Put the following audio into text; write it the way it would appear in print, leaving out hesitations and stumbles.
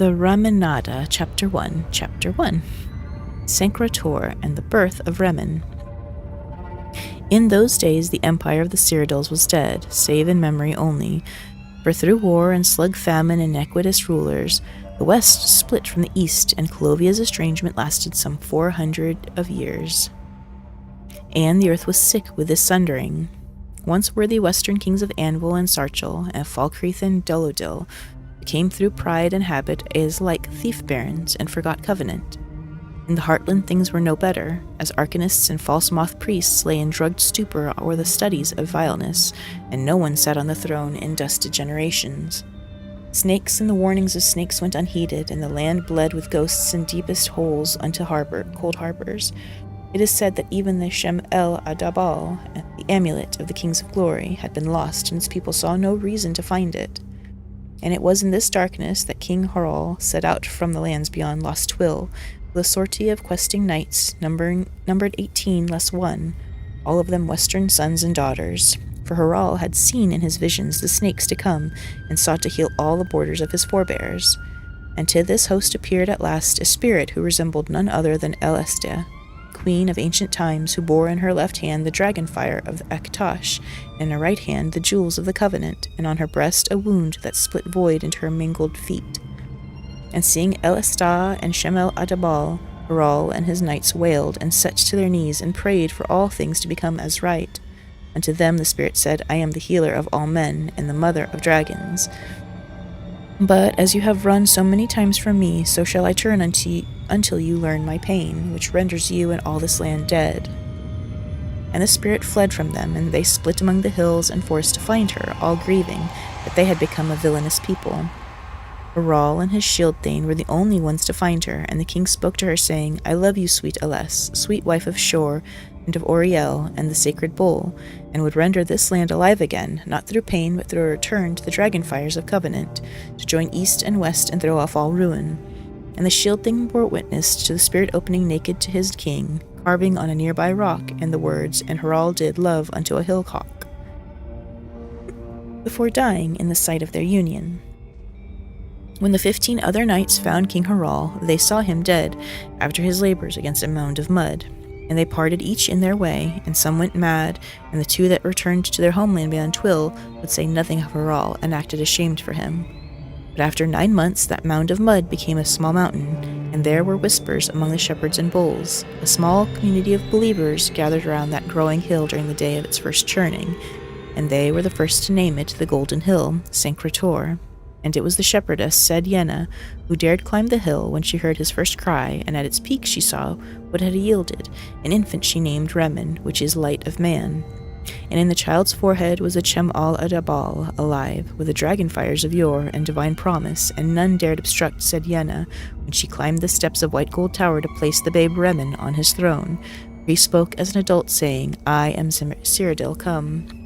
The Remanada Chapter 1, Chapter 1. Sancrator and the Birth of Reman. In those days the empire of the Cyrodiils was dead, save in memory only, for through war and slug famine and iniquitous rulers, the west split from the east, and Clovia's estrangement lasted some 400 of years. And the earth was sick with this sundering. Once worthy western kings of Anvil and Sarchel, and Falkreath and Dolodil, became through pride and habit as like thief-barons, and forgot covenant. In the heartland things were no better, as arcanists and false moth priests lay in drugged stupor or the studies of vileness, and no one sat on the throne in dusted generations. Snakes and the warnings of snakes went unheeded, and the land bled with ghosts in deepest holes unto cold harbors. It is said that even the Shem El Adabal, the amulet of the kings of glory, had been lost, and its people saw no reason to find it. And it was in this darkness that King Harald set out from the lands beyond Lost Twill, with a sortie of questing knights, numbered 18 less 1, all of them western sons and daughters. For Harald had seen in his visions the snakes to come, and sought to heal all the borders of his forebears. And to this host appeared at last a spirit who resembled none other than Elestia, queen of ancient times, who bore in her left hand the dragon fire of the Akatosh, and in her right hand the jewels of the covenant, and on her breast a wound that split void into her mangled feet. And seeing Elestah and Shemel Adabal, Harald and his knights wailed, and set to their knees, and prayed for all things to become as right. Unto them the spirit said, I am the healer of all men, and the mother of dragons. But as you have run so many times from me, so shall I turn until you learn my pain, which renders you and all this land dead. And the spirit fled from them, and they split among the hills and forest to find her, all grieving that they had become a villainous people. Harald and his shield thane were the only ones to find her, and the king spoke to her, saying, I love you, sweet Eles, sweet wife of Shor, and of Oriel, and the sacred bull, and would render this land alive again, not through pain, but through a return to the dragon fires of covenant, to join east and west and throw off all ruin. And the shield thing bore witness to the spirit opening naked to his king, carving on a nearby rock, and the words, and Harald did love unto a hillcock, before dying in the sight of their union. When the 15 other knights found King Harald, they saw him dead, after his labors against a mound of mud. And they parted each in their way, and some went mad, and the 2 that returned to their homeland beyond Twill would say nothing of Harald, and acted ashamed for him. But after 9 months that mound of mud became a small mountain, and there were whispers among the shepherds and bulls. A small community of believers gathered around that growing hill during the day of its first churning, and they were the first to name it the Golden Hill, Sancrator. And it was the shepherdess, said Yenna, who dared climb the hill when she heard his first cry, and at its peak she saw what had yielded, an infant she named Reman, which is light of man. And in the child's forehead was a Chem-al Adabal, alive, with the dragon fires of yore and divine promise, and none dared obstruct, said Yenna, when she climbed the steps of White Gold Tower to place the babe Reman on his throne. He spoke as an adult, saying, I am Cyrodiil come.